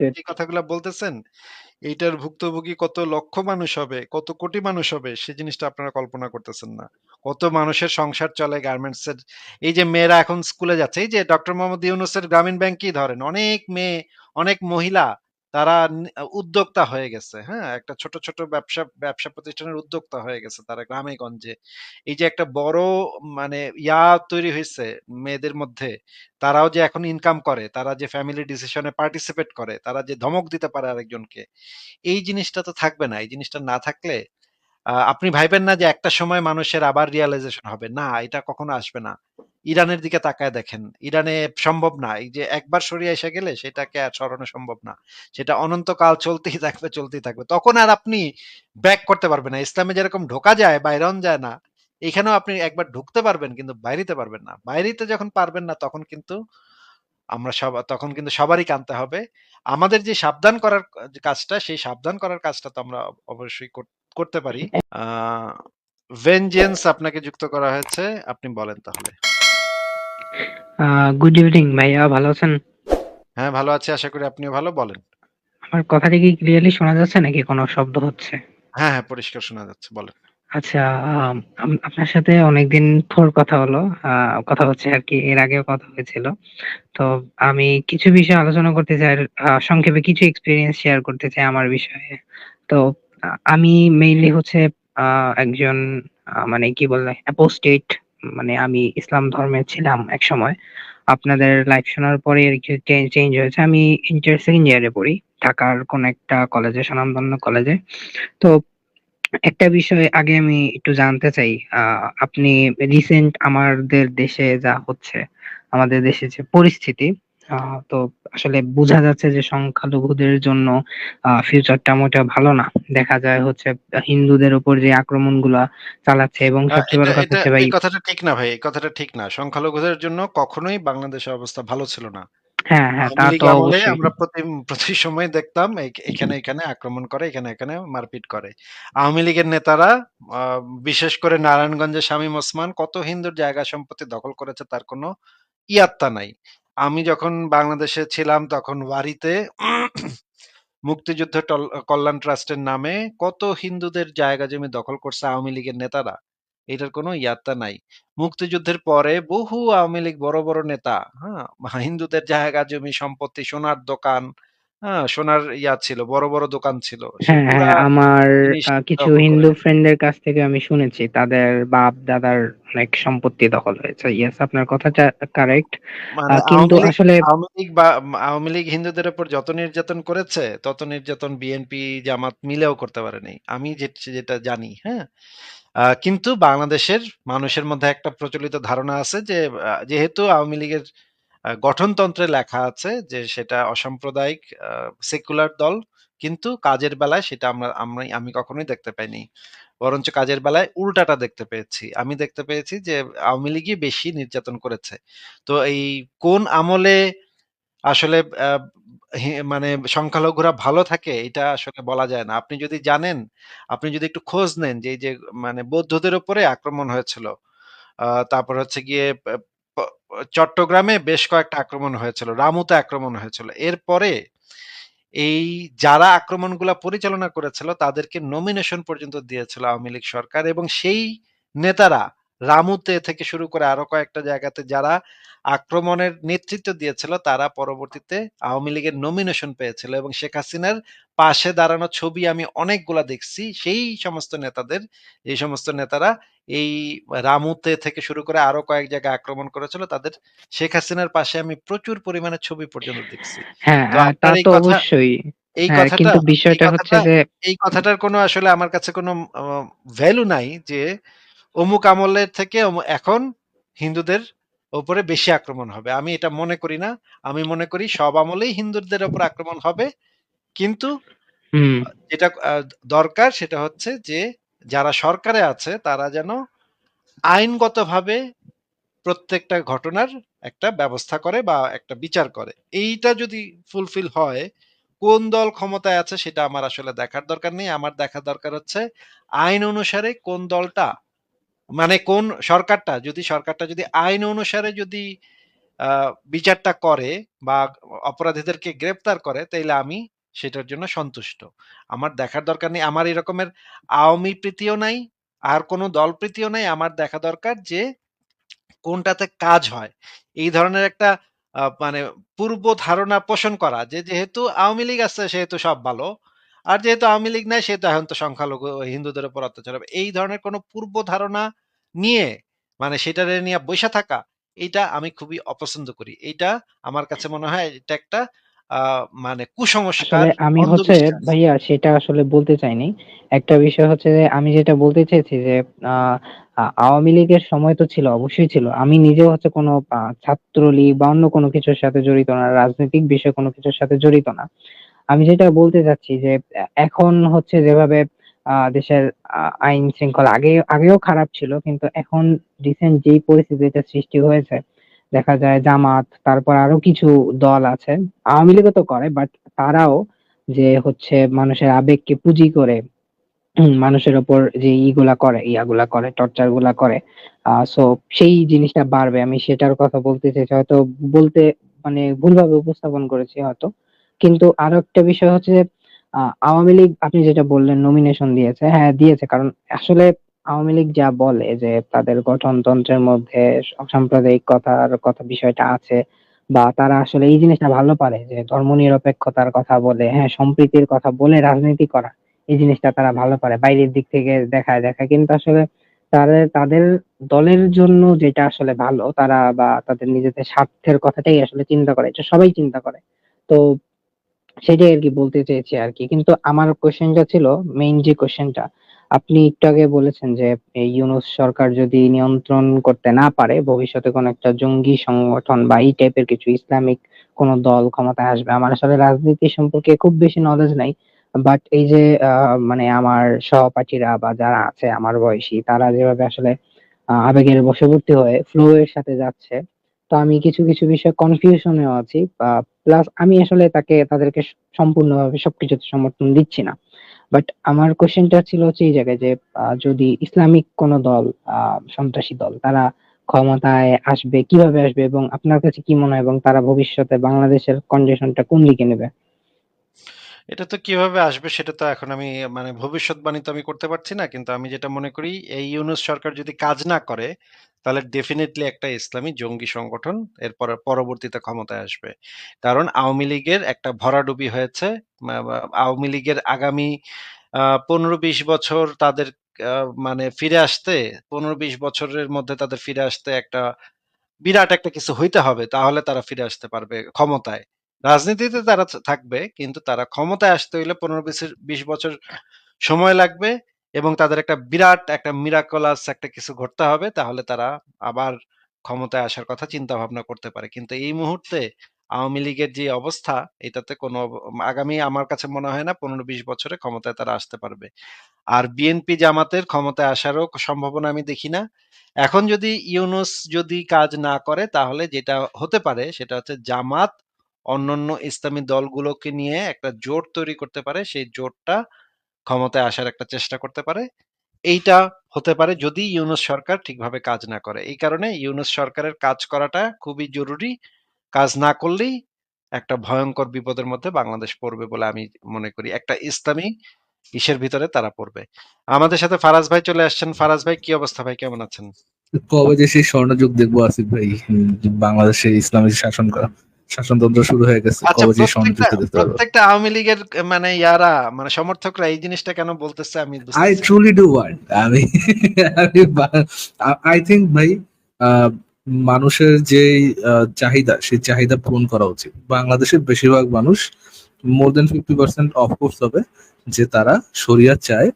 Set যে কথাগুলা বলতেছেন, এইটার ভুক্তভোগী কত লক্ষ মানুষ হবে, কত কোটি মানুষ হবে, সে জিনিসটা আপনারা কল্পনা করতেছেন না। কত মানুষের সংসার চলে গার্মেন্টস এর। এই যে মেয়েরা এখন স্কুলে যাচ্ছে, এই যে ডক্টর মোহাম্মদ ইউনূসের গ্রামীণ ব্যাংকই ধরেন, অনেক মেয়ে, অনেক মহিলা তারা উদ্যোক্তা হয়ে গেছে। হ্যাঁ? একটা ছোট, ছোট ব্যবসা প্রতিষ্ঠানের উদ্যোক্তা হয়ে গেছে তারা গ্রামে গঞ্জে। এই যে একটা বড় মানে তৈরি হইছে মেয়েদের মধ্যে, তারাও যে এখন ইনকাম করে, তারা যে ফ্যামিলি ডিসিশনে পার্টিসিপেট করে, তারা যে ধমক দিতে পারে আরেকজনকে, এই জিনিসটা তো থাকবে না। এই জিনিসটা না থাকলে আপনি ভাইবেন না যে একটা সময় মানুষের আবার রিয়ালাইজেশন হবে। না, এটা কখনো আসবে না। ইরানের দিকে তাকায় দেখেন। ইরানে সম্ভব না। এই যে একবার সরিয়ে এসে গেলে সেটাকে আর সরানো সম্ভব না। সেটা অনন্তকাল চলতেই থাকবে, চলতেই থাকবে। তখন আর আপনি ব্যাক করতে পারবেন না। ইসলামে যেরকম ঢোকা যায়, বাইরন যায় না। এখানেও আপনি একবার ঢুকতে পারবেন কিন্তু বাইরিতে পারবেন না। বাইরিতে যখন পারবেন না তখন কিন্তু তখন কিন্তু সবারই কানতে হবে। আমাদের যে সাবধান করার যে কাজটা, সেই সাবধান করার কাজটা তো আমরা অবশ্যই করতে পারি। আ ভেনজেন্স আপনাকে যুক্ত করা হয়েছে। আপনি বলেন তাহলে। গুড ইভিনিং ভাইয়া, ভালো আছেন? হ্যাঁ, ভালো আছি। আশা করি আপনিও ভালো। বলেন। আমার কথাটা কি ক্লিয়ারলি শোনা যাচ্ছে নাকি কোনো শব্দ হচ্ছে? হ্যাঁ, হ্যাঁ, পরিষ্কার শোনা যাচ্ছে। বলেন। আচ্ছা, আপনার সাথে অনেকদিন পর কথা হলো। কথা হচ্ছে আরকি। এর আগেও কথা হয়েছিল। তো আমি কিছু বিষয় আলোচনা করতে চাই আর সংক্ষেপে কিছু এক্সপেরিয়েন্স শেয়ার করতে চাই আমার বিষয়ে। তো আমি মেইনলি হচ্ছে একজন মানে কি বলে অ্যাপোস্টেট, মানে আমি ইসলাম ধর্মে ছিলাম একসময়। আপনাদের লাইভ শোনার পরে আরকি চেঞ্জ হয়েছে। আমি ইন্টার সেকেন্ড ইয়ারে পড়ি। ঢাকার কোন একটা কলেজে, স্বনামধন্য কলেজে। তো একটা বিষয় আগে আমি একটু জানতে চাই। আপনি রিসেন্ট আমাদের দেশে যা হচ্ছে, আমাদের দেশে যে পরিস্থিতি, তো আসলে বোঝা যাচ্ছে যে সংখ্যালঘুদের জন্য ফিউচারটা মোটেও ভালো না। দেখা যায় হচ্ছে হিন্দুদের উপর যে আক্রমণগুলা চালাচ্ছে, এবং সবচেয়ে এটা বড় কথা এটা হচ্ছে ভাই। এই কথাটা ঠিক না ভাই। এই কথাটা ঠিক না। সংখ্যালঘুদের জন্য কখনোই বাংলাদেশের অবস্থা ভালো ছিল না। হ্যাঁ, হ্যাঁ, তা আওয়ামী লীগ তো আমলে অবশ্যই। আমরা প্রতি সময় দেখতাম এখানে আক্রমণ করে, এখানে মারপিট করে। আওয়ামী লীগের নেতারা আ বিশেষ করে নারায়ণগঞ্জের শামীম ওসমান কত হিন্দুর জায়গা সম্পত্তি দখল করেছে তার কোনো ইয়াত্তা নাই। আমি যখন বাংলাদেশে ছিলাম তখন ওয়ারিতে মুক্তিযুদ্ধ কল্যাণ ট্রাস্টের নামে কত হিন্দুদের জায়গা জমি দখল করছে আওয়ামী লীগের নেতারা। এটার কোনো ইয়াত্তা নাই। মুক্তিযুদ্ধের পরে বহু আওয়ামী লীগ বড়, বড় নেতা, হ্যাঁ? হিন্দুদের জায়গা জমি সম্পত্তি, সোনার দোকান, হ্যাঁ? সোনার ছিল, বড়, বড় দোকান ছিল। হ্যাঁ, সেগুলা হ্যাঁ, আমার জিনিস কিছু দখল করে হিন্দু নিছে। ফ্রেন্ডের কাছ থেকে আমি শুনেছি তাদের বাপ-দাদার অনেক সম্পত্তি দখল হয়েছে। ইয়েস, আপনার কথাটা কারেক্ট। মানে কিন্তু আসলে আওয়ামী লীগ হিন্দুদের উপর যত নির্যাতন করেছে, তত নির্যাতন বিএনপি, জামাত মিলেও করতে পারেনি। আমি যেটা জানি, হ্যাঁ? কিন্তু বাংলাদেশের মানুষের মধ্যে একটা প্রচলিত ধারণা আছে যে যেহেতু আওয়ামী লীগের গঠনতন্ত্রে লেখা আছে যে সেটা অসাম্প্রদায়িক সেকুলার দল, কিন্তু কাজের বেলায় সেটা আমি কখনোই দেখতে পাইনি। বরঞ্চ কাজের বেলায় উল্টাটা দেখতে পেয়েছি। আমি দেখতে পেয়েছি যে আওয়ামী লীগই বেশি নির্যাতন করেছে। তো এই কোন আমলে আসলে মানে সংখ্যালঘুরা ভালো থাকে এটা আসলে বলা যায় না। আপনি যদি জানেন, আপনি যদি একটু খোঁজ নেন যে এই যে মানে বৌদ্ধদের উপরে আক্রমণ হয়েছিল। তারপর হচ্ছে গিয়ে প চট্টগ্রামে বেশ কয়েকটা আক্রমণ হয়েছিল। রামুতে আক্রমণ হয়েছিল। এরপরে এই যারা আক্রমণগুলা পরিচালনা করেছিল তাদেরকে নমিনেশন পর্যন্ত দিয়েছিল আওয়ামী লীগ সরকার, এবং সেই নেতারা রামুতে থেকে শুরু করে আরো কয়েকটা জায়গাতে যারা আক্রমণের নেতৃত্ব দিয়েছিল তারা পরবর্তীতে আওয়ামী লীগের নমিনেশন পেয়েছিল, এবং শেখ হাসিনার পাশে দাঁড়ানো ছবি আমি অনেকগুলা দেখছি সেই সমস্ত নেতাদের। এই সমস্ত নেতারা এই রামুতে থেকে শুরু করে আরো কয়েক জায়গায় আক্রমণ করেছিল তাদের, শেখ হাসিনার পাশে আমি প্রচুর পরিমাণে ছবি পর্যন্ত দেখছি। হ্যাঁ, তো তা আপনার তো অবশ্যই। এই হ্যাঁ, কথাটা কিন্তু এই বিষয়টা হচ্ছে কথাটা যে এই কথাটার কোনো আসলে আমার কাছে কোনো আ ভ্যালু নাই যে অমুক আমলের থেকে এখন হিন্দুদের উপরে বেশি আক্রমণ হবে। আমি এটা মনে করি না। আমি মনে করি সব আমলেই হিন্দুদের উপর আক্রমণ হবে। কিন্তু হুম, যেটা দরকার সেটা হচ্ছে যে যারা সরকারে আছে তারা যেন আইনগতভাবে প্রত্যেকটা ঘটনার একটা ব্যবস্থা করে বা একটা বিচার করে। এইটা যদি ফুলফিল হয়, কোন দল ক্ষমতায় আছে সেটা আমার আসলে দেখার দরকার নেই। আমার দেখার দরকার হচ্ছে আইন অনুসারে কোন দলটা, মানে কোন সরকারটা যদি আইন অনুসারে যদি বিচারটা করে বা অপরাধীদেরকে গ্রেপ্তার করে, তাইলে আমি সেটার জন্য সন্তুষ্ট। আমার দেখার দরকার নেই। আমার এরকমের আওয়ামী প্রীতিও নাই, আর কোন দল প্রীতিও নাই। আমার দেখা দরকার যে কোনটাতে কাজ হয়। এই ধরনের একটা মানে পূর্ব ধারণা পোষণ করা যে যেহেতু আওয়ামী লীগ আছে সেহেতু সব ভালো। আর যেহেতু আওয়ামী লীগ নাই সেহেতু এখন তো সংখ্যালঘু হিন্দুদের উপর অত্যাচার হবে। এই ধরনের কোন পূর্ব ধারণা নিয়ে মানে সেটারে নিয়ে বইসা থাকা, এইটা আমি খুবই অপছন্দ করি। এইটা আমার কাছে মনে হয় এটা একটা আ মানে আসলে কুসংস্কার, আমি হচ্ছে অন্ধবিশ্বাস। ভাইয়া সেটা আসলে বলতে চাইনি। একটা বিষয় হচ্ছে যে আমি যেটা বলতে চেয়েছি যে আ আ আওয়ামী লীগের সময় তো ছিল, অবশ্যই ছিল। আমি নিজেও হচ্ছে কোনো ছাত্রলীগ বা অন্য কোনো কিছুর সাথে জড়িত না। রাজনৈতিক বিষয়ে কোনো কিছুর সাথে জড়িত না। আমি যেটা বলতে চাচ্ছি যে এখন হচ্ছে যেভাবে দেশের আইন শৃঙ্খলা আগেও খারাপ ছিল, কিন্তু এখন রিসেন্ট যেই পরিস্থিতিটা সৃষ্টি হয়েছে, দেখা যায় জামাত, তারপর আরো কিছু দল আছে, আওয়ামী লীগও তো করে, বাট তারাও যে হচ্ছে মানুষের আবেগকে পুঁজি করে মানুষের উপর যে ইয়াগুলা করে, টর্চার গুলা করে, সো সেই জিনিসটা বাড়বে। আমি সেটার কথা বলতে চাইছি, হয়তো বলতে মানে ভুলভাবে উপস্থাপন করেছি হয়তো। কিন্তু আরো একটা বিষয় হচ্ছে যে আওয়ামী লীগ, আপনি যেটা বললেন নমিনেশন দিয়েছে, হ্যাঁ দিয়েছে, কারণ আসলে আওয়ামী লীগ যা বলে যে তাদের গঠনতন্ত্রের মধ্যে অসাম্প্রদায়িকতার কথা বিষয়টা আছে, বা তারা আসলে এই জিনিসটা ভালো পারে যে ধর্মনিরপেক্ষতার কথা বলে, হ্যাঁ সম্প্রীতির কথা বলে রাজনীতি করা, এই জিনিসটা তারা ভালো পারে বাইরের দিক থেকে দেখায়, কিন্তু আসলে তাদের দলের জন্য যেটা আসলে ভালো, তারা বা তাদের নিজেদের স্বার্থের কথাটাই আসলে চিন্তা করে, এটা সবাই চিন্তা করে। তো সেটাই আরকি বলতে চেয়েছি আরকি। কিন্তু আমার কোয়েশ্চেনটা ছিল, মেইন যে কোয়েশ্চেনটা, আপনি একটু আগে বলেছেন যে এই ইউনূস সরকার যদি নিয়ন্ত্রণ করতে না পারে, ভবিষ্যতে কোনো একটা জঙ্গি সংগঠন বা এই টাইপের কিছু ইসলামিক কোনো দল ক্ষমতায় আসবে। আমার আসলে রাজনীতি সম্পর্কে খুব বেশি নলেজ নাই। বাট এই যে মানে আমার সহপাঠীরা বা যারা আছে আমার বয়সী, তারা যেভাবে আসলে আবেগের বশবর্তী হয়ে ফ্লো এর সাথে যাচ্ছে, তো আমি কিছু বিষয়ে কনফিউশনেও আছি। প্লাস আমি আসলে তাদেরকে সম্পূর্ণভাবে সবকিছুতে সমর্থন দিচ্ছি না। বাট আমার কোয়েশ্চেনটা ছিল হচ্ছে এই জায়গায় যে যদি ইসলামিক কোন দল, সন্ত্রাসী দল, তারা ক্ষমতায় আসবে, কিভাবে আসবে এবং আপনার কাছে কি মনে হয়, এবং তারা ভবিষ্যতে বাংলাদেশের কন্ডিশনটা কোন দিকে নেবে? এটা তো কিভাবে আসবে সেটা তো এখন আমি মানে ভবিষ্যৎবাণী তো আমি করতে পারছি না। কিন্তু আমি যেটা মনে করি এই ইউনূস সরকার যদি কাজ না করে তাহলে ডেফিনিটলি একটা ইসলামী জঙ্গি সংগঠন এরপর পরবর্তীতে ক্ষমতায় আসবে। কারণ আওয়ামী লীগের একটা ভরাডুবি হয়েছে। আওয়ামী লীগের আগামী ১৫-২০ বছর তাদের মানে ফিরে আসতে ১৫-২০ বছরের মধ্যে তাদের ফিরে আসতে একটা বিরাট একটা কিছু হইতে হবে। তাহলে তারা ফিরে আসতে পারবে ক্ষমতায়। রাজনীতিতে তারা থাকবে কিন্তু তারা ক্ষমতায় আসতে হইলে ১৫-২০ বছর সময় লাগবে এবং তাদের একটা বিরাট একটা মিরাকলাস একটা কিছু ঘটতে হবে। তাহলে তারা আবার ক্ষমতায় আসার কথা চিন্তা ভাবনা করতে পারে। কিন্তু এই মুহূর্তে আওয়ামী লীগের যে অবস্থা এটাতে কোনো আগামী আমার কাছে মনে হয় না ১৫-২০ বছরে ক্ষমতায় তারা আসতে পারবে। আর বিএনপি জামাতের ক্ষমতায় আসারও সম্ভাবনা আমি দেখি না। এখন যদি ইউনূস যদি কাজ না করে তাহলে যেটা হতে পারে সেটা হচ্ছে জামাত অন্যান্য ইসলামী দলগুলোকে নিয়ে একটা জোট তৈরি করতে পারে। সেই জোটটা ক্ষমতায় আসার একটা চেষ্টা করতে পারে। এইটা হতে পারে যদি ইউনূস সরকার ঠিকভাবে কাজ না করে। এই কারণে ইউনূস সরকারের কাজ করাটা খুবই জরুরি। কাজ না করলেই একটা ভয়ংকর বিপদের মধ্যে বাংলাদেশ পড়বে বলে আমি মনে করি। একটা ইসলামী ইসের ভিতরে তারা পড়বে। আমাদের সাথে ফারাজ ভাই চলে আসছেন। ফারাজ ভাই কি অবস্থা ভাই, কেমন আছেন? কবে যে সেই স্বর্ণযুগ দেখবো আসিফ ভাই? বাংলাদেশে ইসলামী শাসনতন্ত্র শুরু হয়ে গেছে, আচ্ছা, কবে যে প্রত্যেকটা স্বর্ণযুগটা দেখতে পারবো? প্রত্যেকটা আওয়ামী লীগের মানে মানে সমর্থকরা এই জিনিসটা কেন বলতেছে আমি আই বুঝতেছি না। ট্রুলি ডু ওয়ান্ট, আমি আই থিঙ্ক ভাই, আহ, মানুষের যে চাহিদা, সেই চাহিদা পূরণ করা উচিত। বাংলাদেশের বেশিরভাগ মানুষ, মোর দেন 50% অফকোর্স হবে যে তারা শরিয়া চায়,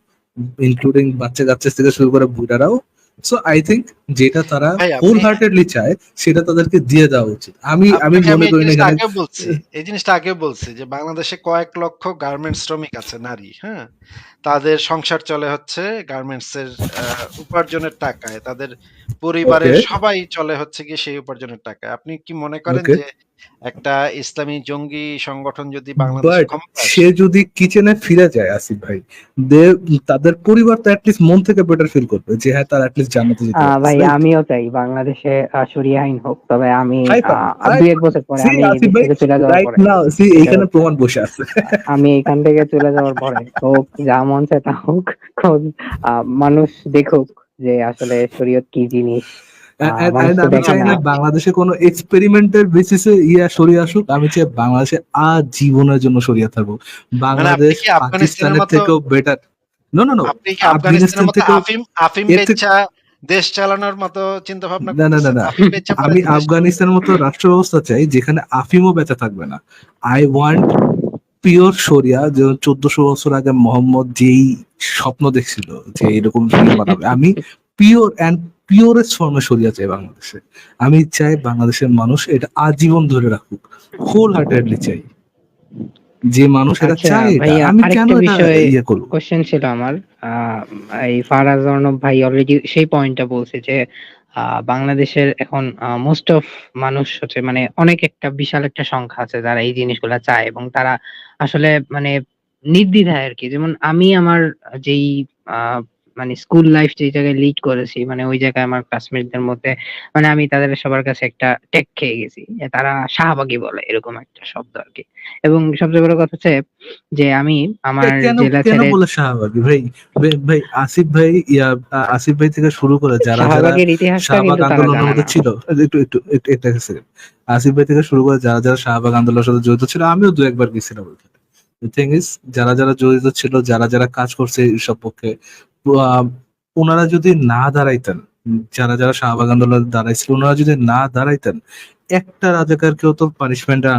ইনক্লুডিং বাচ্চা কাচ্চা থেকে শুরু করে বুড়ারাও। সো আই থিঙ্ক যেটা তারা ভাই হোল আপনি হার্টেডলি চায় সেটা তাদেরকে দিয়ে দেওয়া উচিত। আমি আমি আপনাকে আমি মনে এই করি না জিনিসটা এখানে আগেও বলছি। এই জিনিসটা আগেও বলছি যে বাংলাদেশে কয়েক লক্ষ গার্মেন্টস শ্রমিক আছে নারী, হ্যাঁ? তাদের সংসার চলে হচ্ছে গার্মেন্টস এর উপার্জনের টাকায়। তাদের ওকে, পরিবারের সবাই চলে হচ্ছে গিয়ে সেই উপার্জনের টাকায়। আপনি কি মনে করেন ওকে, যে একটা ইসলামী জঙ্গি সংগঠন যদি বাংলাদেশে বাট ক্ষমতায় সে আসে। যদি কিচেনে ফিরে যায় আসিফ ভাই, তাদের পরিবার তো অ্যাটলিস্ট মন থেকে বেটার ফিল করবে যে হ্যাঁ, তার অ্যাটলিস্ট জান্নাতে যেতে ভাই পারতেছে। ভাই রাইট? আমিও চাই বাংলাদেশে শরিয়া আইন হোক, তবে আমি হাই ফাই, 2-1 বছর পরে, সি আমি এই আসিফ দেশ ভাই, থেকে চলে যাওয়ার রাইট পরে। নাও সি এটা এইখানে হচ্ছে, প্রমাণ বসে আছে। আমি এখান থেকে চলে যাওয়ার পরে হোক, যা মন চায় তা হোক, কারণ মানুষ দেখুক যে আসলে শরীয়ত কি জিনিস। মানুষ And তো আমি দেখে চাই না। না বাংলাদেশে কোনো এক্সপেরিমেন্টের বেসিসে সরিয়ে আসুক। আমি চাই বাংলাদেশে আজীবনের জন্য সরিয়ে থাকবো। মানে আপনি বাংলাদেশ কি আফগানিস্তানের পাকিস্তানের মতো, থেকেও বেটার। নো নো নো, আপনি কি আফগানিস্তানের আফগানিস্তান মতো থেকেও আফিম আফিম এর থেকে, বেচা দেশ চালানোর মতো চিন্তা ভাবনা না না না করতেছেন? না, আফিম বেচা পরে আমি তো দেশ চলবে। আফগানিস্তানের মতো রাষ্ট্র ব্যবস্থা চাই যেখানে আফিমও বেঁচে থাকবে না। আই ওয়ান্ট পিওর শরিয়া। যে 1400 বছর আগে মোহাম্মদ যেই স্বপ্ন দেখছিল যে এরকম শরিয়া বানাবে, আমি পিওর অ্যান্ড পিওরেস্ট ফর্মে শরিয়া চাই বাংলাদেশে। আমি চাই বাংলাদেশের মানুষ এটা আজীবন ধরে রাখুক, হোল হার্টেডলি চাই। যে মানুষ এটা আচ্ছা চায়, এটা ভাইয়া, আমি কেন আরেকটা এটা বিষয় ইয়ে করবো? কোশ্চেন ছিল আমার। আহ, এই ফারাজ অর্ণব ভাই অলরেডি সেই পয়েন্টটা বলছে যে বাংলাদেশের এখন মোস্ট অফ মানুষ হচ্ছে, মানে অনেক একটা বিশাল একটা সংখ্যা আছে যারা এই জিনিসগুলা চায়, এবং তারা আসলে মানে নির্দ্বিধায় আর কি। যেমন আমি আমার যেই আহ মানে স্কুল লাইফ যে জায়গায় লিড করেছি, মানে ওই জায়গায় আমার ক্লাসমেটদের মধ্যে, মানে আমি তাদের সবার কাছে একটা টেক খেয়ে গেছি যে তারা শাহবাগী বলে, এরকম একটা শব্দ আর কি। এবং সবচেয়ে বড় কথা হচ্ছে যে আমি আমার কেন জেলা কেন ছেড়ে, বলে শাহবাগী ভাই? ভাই আসিফ ভাই, আসিফ ভাই থেকে শুরু করে যারা যারা শাহবাগের ইতিহাসটা শাহবাগ কিন্তু তারা আন্দোলনের জানে মধ্যে না। ছিল, একটু একটু একটু একটা সেকেন্ড, আসিফ ভাই থেকে শুরু করে যারা যারা শাহবাগ আন্দোলনের সাথে জড়িত ছিল, আমিও দু একবার গেছিলাম ওইখানে। থিং ইজ, যারা যারা জড়িত ছিল, যারা যারা কাজ করছে এইসব পক্ষে, আহ, ওনারা যদি না দাঁড়াইতেন, যারা যারা শাহবাগ আন্দোলনে দাঁড়াইছিল, ওনারা যদি না দাঁড়াইতেন, একটা রাজাকারকেও তো পানিশমেন্টের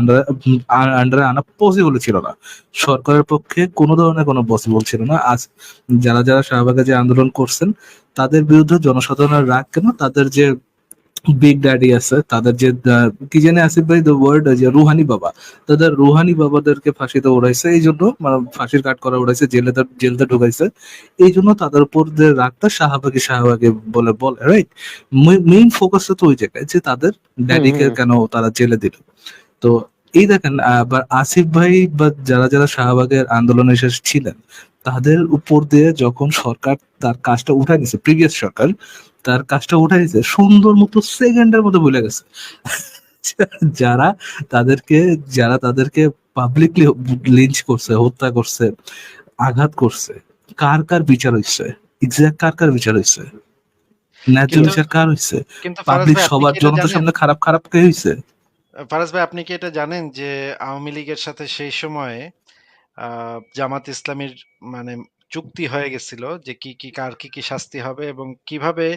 আন্ডারে আনা পসিবল ছিল না। সরকারের পক্ষে কোনো ধরনের কোনো পসিবল ছিল না। আজ যারা যারা শাহবাগে যে আন্দোলন করছেন, তাদের বিরুদ্ধে জনসাধারণের রাগ কেন? তাদের যে বিগ ড্যাডি আছে, তাদের যে কি জানে আসিফ ভাই দ্য ওয়ার্ড, যে রুহানি বাবা, তাদের রুহানি বাবাদেরকে ফাঁসিতে উড়াইছে, এই জন্য মানে ফাঁসির কাঠ করা উড়াইছে, জেলেতে ঢুকাইছে। এই জন্য তাদের উপর যে রাগটা শাহবাগী শাহবাগী বলে বলে, রাইট? মেইন ফোকাসটা তো ওই জায়গায় যে তাদের হুম ড্যাডিকে হুম। কেন তারা জেলে দিল। তো এই দেখেন, আবার আসিফ ভাই বা যারা যারা শাহবাগের আন্দোলনে শেষ ছিলেন, তাদের উপর দিয়ে যখন সরকার তার কাজটা উঠাই দিছে, প্রিভিয়াস সরকার তার কাজটা উঠাই দিছে, সুন্দর মতো সেকেন্ডের মতো ভুলে গেছে। যারা তাদেরকে যারা তাদেরকে পাবলিকলি লিঞ্চ করছে, হত্যা করছে, আঘাত করছে, কার কার বিচার হইছে? এক্সাক্ট কার কার বিচার হইছে? ন্যায্য কিন্তু বিচার কার হইছে? কিন্তু ফারাজ পাবলিক ভাই, আপনি সবার কি এটা জনতার জানেন? সামনে খারাপ খারাপ কে হইছে? ফারাজ ভাই, আপনি কি এটা জানেন যে আওয়ামী লীগের সাথে সেই সময়ে জামাত ইসলামীর মানে চুক্তি হয়ে গেছিল যে কি কি কার কি কি শাস্তি হবে এবং কিভাবে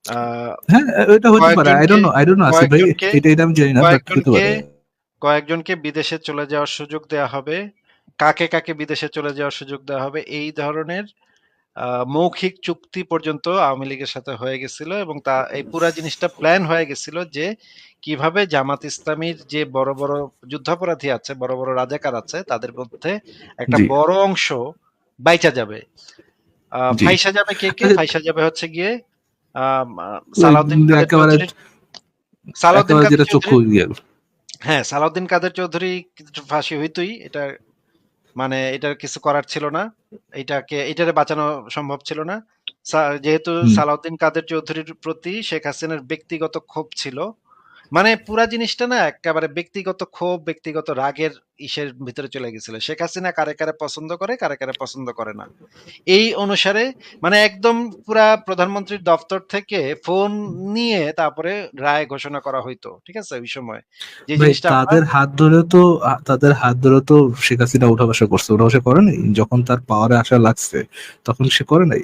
আহ, হ্যাঁ, এটা হতে পারে। কয়েকজনকে আই ডোন্ট নো আসিফ ভাই, কয়েকজনকে এটা আমি জানি না, বাট হতে কয়েকজনকে পারে। কয়েকজনকে বিদেশে চলে যাওয়ার সুযোগ দেওয়া হবে, কাকে কাকে বিদেশে চলে যাওয়ার সুযোগ দেওয়া হবে, এই ধরনের মৌখিক চুক্তি পর্যন্ত আওয়ামী লীগের সাথে হয়ে গেছিল। এবং তা এই পুরা জিনিসটা প্ল্যান হয়ে গেছিল যে কিভাবে জামাত ইসলামীর যে বড় বড় যুদ্ধাপরাধী আছে, বড় বড় রাজাকার আছে, তাদের মধ্যে একটা জি বড় অংশ বাইচা যাবে। জি। ফাইসা যাবে কে কে? আচ্ছা, ফাইসা যাবে হচ্ছে গিয়ে আম, আহ, ওই সালাউদ্দিন কাদের একেবারে চৌধুরীর সালাউদ্দিন একেবারে কাদের যেটা চক্ষু চৌধুরীর ইয়ে। হ্যাঁ, সালাউদ্দিন কাদের চৌধুরী কিছু ফাঁসি হইতই, এটা মানে এটার কিছু করার ছিল না, এটারে বাঁচানো সম্ভব ছিল না। যেহেতু হুম। সালাউদ্দিন কাদের চৌধুরীর প্রতি শেখ হাসিনার ব্যক্তিগত ক্ষোভ ছিল, মানে পুরা জিনিসটা না একেবারে ব্যক্তিগত ক্ষোভ, ব্যক্তিগত রাগের ইসের ভিতরে চলে গেছিল। শেখ হাসিনা কারে কারে পছন্দ করে, কারে কারে পছন্দ করে না, এই অনুসারে মানে একদম পুরা প্রধানমন্ত্রীর দপ্তর থেকে ফোন নিয়ে তারপরে রায় ঘোষণা করা হইতো, ঠিক আছে? ওই সময় যে ভাই জিনিসটা আমরা তাদের হাত ধরে তো শেখ হাসিনা উঠা বসা করছে, উঠা বসা করে নাই যখন তার পাওয়ারে আসা লাগছে, তখন সে করে নাই।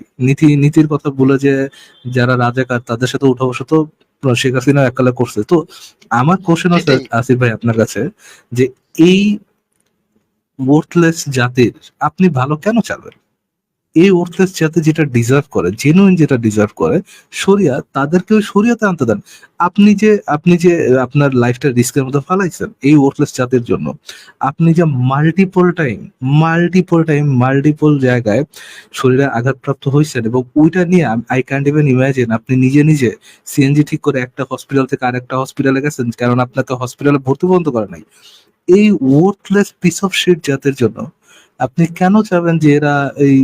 নীতির কথা বলে যে যারা রাজাকার তাদের সাথে উঠা বসা তো শেখ হাসিনা এককালে করছে। তো আমার কোশ্চেন আছে সেটাই। আসিফ ভাই আপনার কাছে, যে এই ওয়ার্থলেস জাতির আপনি ভালো কেন চাবেন? এই ওয়ার্থলেস জাতি যেটা ডিজার্ভ করে, জেনুইন যেটা ডিজার্ভ করে শরিয়া, তাদেরকেও শরিয়াতে আনতে দেন। আপনি যে আপনার লাইফটা রিস্কের মধ্যে ফালাইছেন এই ওয়ার্থলেস জাতির জন্য, আপনি যে মাল্টিপল জায়গায় শরীরে আঘাতপ্রাপ্ত হয়েছেন, এবং ওইটা নিয়ে আই ক্যান্ট ইভেন ইমাজিন আপনি নিজে নিজে সিএনজি ঠিক করে একটা হসপিটাল থেকে আরেকটা হসপিটালে গেছেন, কারণ আপনাকে হসপিটালে ভর্তি পর্যন্ত করে নাই। এই ওয়ার্থলেস পিস অফ শিট জাতের জন্য আপনি কেন চাবেন যে এরা এই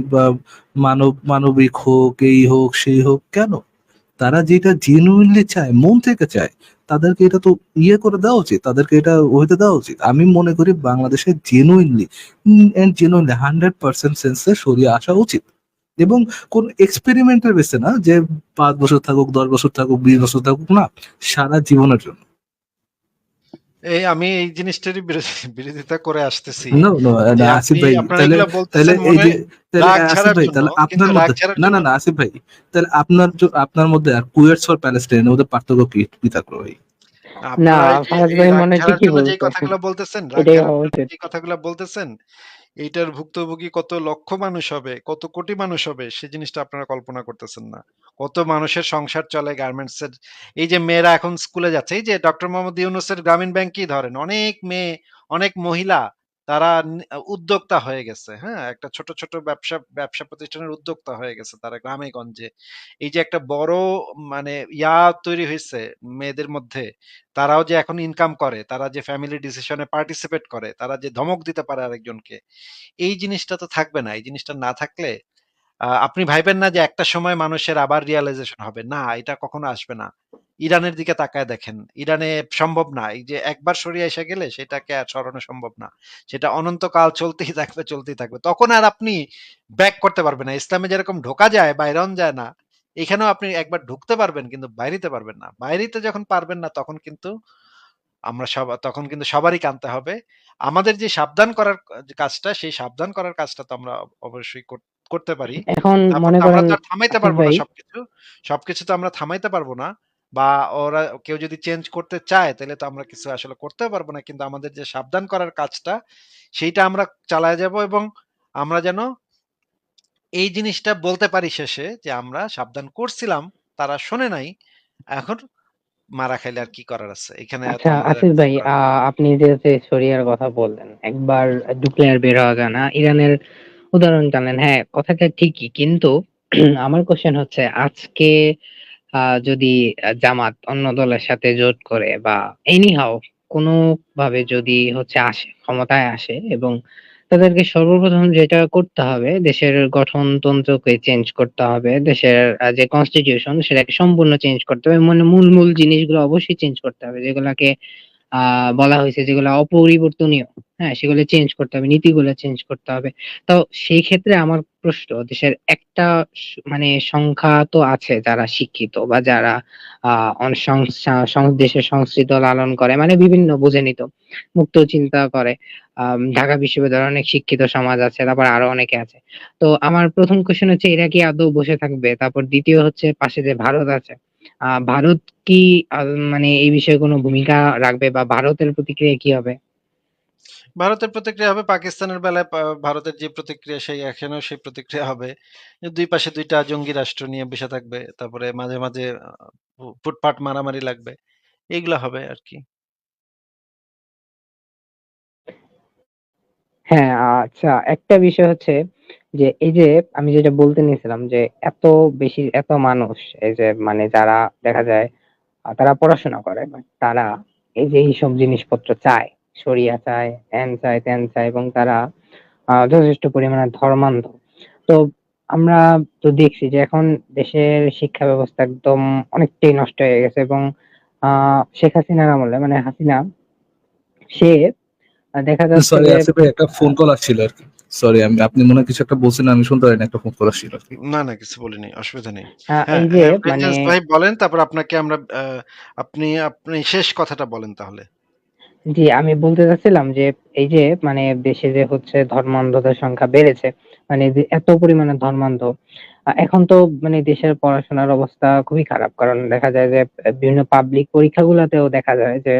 মানবিক হোক, এই হোক সেই হোক? কেন? তারা যেটা জেনুইনলি চায়, মন থেকে চায়, তাদেরকে এটা তো করে দেওয়া উচিত, তাদেরকে এটা হইতে দেওয়া উচিত। আমি মনে করি বাংলাদেশে জেনুইনলি 100% সেন্সে সরিয়ে আসা উচিত, এবং কোন এক্সপেরিমেন্টের বেসে না যে 5 বছর থাকুক, 10 বছর থাকুক, 20 বছর থাকুক, না, সারা জীবনের জন্য। আমি এই জিনিসটারই বিরোধিতা করে আসতেছি নো নো, যে আসিফ আপনি ভাই, আপনারা তাহলে এগুলা তাহলে বলতেছেন এই মনে যে, তাহলে রাগ আসিফ ঝাড়ার ভাই, জন্য, তাহলে কিন্তু আপনার রাগ মধ্যে, ঝাড়ার না না জন্য না, আসিফ ভাই, তাহলে আপনার মধ্যে আর কুয়েটস ফর প্যালেস্টাইনের মধ্যে পার্থক্য কি কি থাকলো ভাই? না, আপনারা এই যে ফারাজ এই ভাই রাগ মনে হয় ঝাড়ার ঠিকই জন্য যে বলছে। কথাগুলো বলতেছেন, রাগ এটাই ঝাড়ার হওয়া জন্য উচিত। যে কথাগুলো বলতেছেন, এইটার ভুক্তভোগী কত লক্ষ মানুষ হবে, কত কোটি মানুষ হবে, সে জিনিসটা আপনারা কল্পনা করতেছেন না। কত মানুষের সংসার চলে গার্মেন্টস এর। এই যে মেয়েরা এখন স্কুলে যাচ্ছে, এই যে ডক্টর মোহাম্মদ ইউনূসের গ্রামীণ ব্যাংকই ধরেন, অনেক মেয়ে, অনেক মহিলা, তারা উদ্যোক্তা হয়ে গেছে। হ্যাঁ, একটা ছোট ছোট ব্যবসা ব্যবসা প্রতিষ্ঠানের উদ্যোক্তা হয়ে গেছে তারা গ্রামে গঞ্জে। এই যে একটা বড় মানে তৈরি হয়েছে মেয়েদের মধ্যে, তারাও যে এখন ইনকাম করে, তারা যে ফ্যামিলি ডিসিশনে পার্টিসিপেট করে, তারা যে ধমক দিতে পারে আরেকজনকে, এই জিনিসটা তো থাকবে না। এই জিনিসটা না থাকলে আপনি ভাইবেন না যে একটা সময় মানুষের আবার রিয়ালাইজেশন হবে। না, এটা কখনো আসবে না। ইরানের দিকে তাকায় দেখেন। ইরানে সম্ভব না। এই যে একবার সরিয়ে এসে গেলে সেটাকে আর সরানো সম্ভব না। সেটা অনন্তকাল চলতেই থাকবে, চলতেই থাকবে। তখন আর আপনি ব্যাক করতে পারবেন না। ইসলামে যেরকম ঢোকা যায়, বাইরন যায় না। এখানেও আপনি একবার ঢুকতে পারবেন কিন্তু বাইরিতে পারবেন না। বাইরিতে যখন পারবেন না তখন কিন্তু তখন কিন্তু সবারই কানতে হবে। আমাদের যে সাবধান করার কাজটা, সেই সাবধান করার কাজটা তো আমরা অবশ্যই করতে পারি। এখন তারপর মনে তো আমরা করেন তো আর থামাইতে আসিফ পারবো না ভাই, সবকিছু। সবকিছু তো আমরা থামাইতে পারবো না। বা কেউ যদি চেঞ্জ করতে চায় তাহলে তো আমরা কিছু আসলে করতেও পারবো না। কিন্তু আমাদের যে সাবধান করার কাজটা, সেইটা আমরা চালায় যাবো, এবং আমরা যেন এই জিনিসটা বলতে পারি শেষে যে আমরা সাবধান করছিলাম, তারা শোনে নাই। এখন মারা খাইলে আর কি করার আছে? এখানে তো আচ্ছা আমাদের আর আসিফ কিছু ভাই, করার নাই। আপনি যে শরিয়ার কথা বললেন, একবার ঢুকলে আর বের হওয়া যায় না, ইরানের উদাহরণ টানলেন। হ্যাঁ, কথাটা ঠিকই, কিন্তু আমার কোশ্চেন হচ্ছে, আজকে যদি জামাত অন্য দলের সাথে জোট করে বা এনি হাউ কোনো ভাবে যদি হচ্ছে আসে, ক্ষমতায় আসে, এবং তাদেরকে সর্বপ্রথম যেটা করতে হবে, দেশের গঠনতন্ত্রকে চেঞ্জ করতে হবে, দেশের যে কনস্টিটিউশন সেটাকে সম্পূর্ণ চেঞ্জ করতে হবে, মানে মূল মূল জিনিসগুলো অবশ্যই চেঞ্জ করতে হবে, যেগুলাকে বলা হয়েছে যেগুলো অপরিবর্তনীয়। হ্যাঁ, সেগুলো চেঞ্জ করতে হবে, নীতিগুলো চেঞ্জ করতে হবে। তো সেই ক্ষেত্রে আমার প্রশ্ন, দেশের একটা মানে সংখ্যা তো আছে যারা শিক্ষিত বা যারা দেশের সংস্কৃতি লালন করে, মানে বিভিন্ন বুঝে নিত, মুক্ত চিন্তা করে। ঢাকা বিশ্ববিদ্যালয়ে অনেক শিক্ষিত সমাজ আছে, তারপর আরো অনেকে আছে। তো আমার প্রথম কোশ্চেন হচ্ছে, এরা কি আদৌ বসে থাকবে? তারপর দ্বিতীয় হচ্ছে, পাশে যে ভারত আছে, ভারত কি মানে এই বিষয়ে কোনো ভূমিকা রাখবে, বা ভারতের প্রতিক্রিয়া কি হবে? ভারতের প্রতিক্রিয়া হবে পাকিস্তানের বেলায়, ভারতের যে প্রতিক্রিয়া সেই এখানেও সেই প্রতিক্রিয়া হবে। যে দুই পাশে ২ টা জঙ্গি রাষ্ট্র নিয়ে বসে থাকবে। তারপরে মাঝে, মাঝে ফুটপাত মারামারি লাগবে। এগুলা হবে আরকি। হ্যাঁ, আচ্ছা, একটা বিষয় হচ্ছে যে, এই যে আমি যেটা বলতে নিয়েছিলাম যে, এত বেশি এত মানুষ, এই যে মানে যারা দেখা যায় তারা পড়াশোনা করে, বাট তারা এই যে এইসব জিনিসপত্র চায়, শরিয়া চায়, হ্যান চায়, ত্যান চায়, এবং তারা যথেষ্ট পরিমাণে ধর্মান্ধ। তো আমরা তো দেখছি যে এখন দেশের শিক্ষা ব্যবস্থা একদম অনেকটাই নষ্ট হয়ে গেছে, এবং শেখ হাসিনার আমলে, মানে হাসিনা, সে দেখা যাচ্ছে সরি যে আসিফ ভাই, একটা ফোন কল আসছিল আর কি। সরি, আপনি মনে হয় কিছু একটা বলছেন, আমি শুনতে পারিনি, একটা ফোন কল আসছিল আর কি। না, না, কিছু বলিনি। অসুবিধা নেই। হ্যাঁ, এই যে হ্যাঁ, মানে, ভেঞ্জান্স ভাই বলেন, তারপর আপনাকে আমরা আপনি শেষ কথাটা বলেন তাহলে। জি, আমি বলতে চাচ্ছিলাম যে এই যে মানে দেশে যে হচ্ছে ধর্মান্ধতার সংখ্যা বেড়েছে, মানে যে এত পরিমাণে ধর্মান্ধ, এখন তো মানে দেশের পড়াশোনার অবস্থা খুবই খারাপ, কারণ দেখা যায় যে বিভিন্ন পাবলিক পরীক্ষাগুলোতেও দেখা যায় যে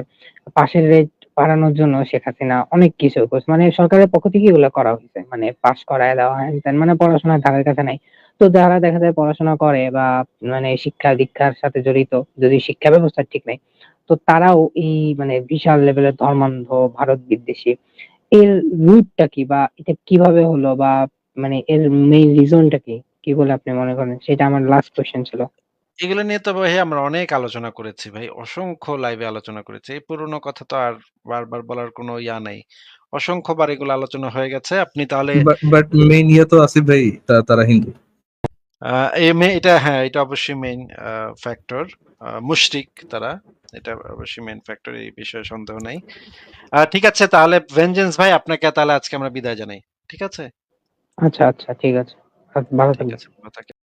পাশের রেট বাড়ানোর জন্য শেখ হাসিনা অনেক কিছু করছে, মানে সরকারের পক্ষ থেকে এগুলো করা হয়েছে, মানে পাশ করায় দেওয়া হ্যান ত্যান, মানে পড়াশোনার ধারের কাছে নাই। তো যারা দেখা যায় পড়াশোনা করে বা মানে শিক্ষা দীক্ষার সাথে জড়িত, যদি শিক্ষা ব্যবস্থা ঠিক নাই, তো তারাও এই মানে বিশাল লেভেলের ধর্মান্ধ, ভারত বিদ্বেষী। এর রুটটা কি, বা এটা কিভাবে হলো, বা মানে এর মেইন রিজনটা কি, কি বলে আপনি মনে করেন? সেটা আমার লাস্ট কোয়েশ্চেন ছিল। এগুলো নিয়ে তো ভাই আমরা অনেক আলোচনা করেছি ভাই। অসংখ্য লাইভে আলোচনা করেছি। এই পুরোনো কথা তো আর বারবার বলার কোনো নাই। অসংখ্যবার এগুলো আলোচনা হয়ে গেছে। আপনি তাহলে বাট মেইন ইয়ে তো আসিফ ভাই, তারা হিন্দু। এটা হ্যাঁ, এটা অবশ্যই মেইন ফ্যাক্টর। মুশরিক তারা। এটা অবশ্যই মেইন ফ্যাক্টর, এই বিষয়ে সন্দেহ নাই। ঠিক আছে, তাহলে ভেনজেন্স ভাই আপনাকে তাহলে আজকে আমরা বিদায় জানাই। ঠিক আছে? আচ্ছা, আচ্ছা, ঠিক আছে। ভালো ঠিক থাকবেন। আছে। ভালো থাকেন।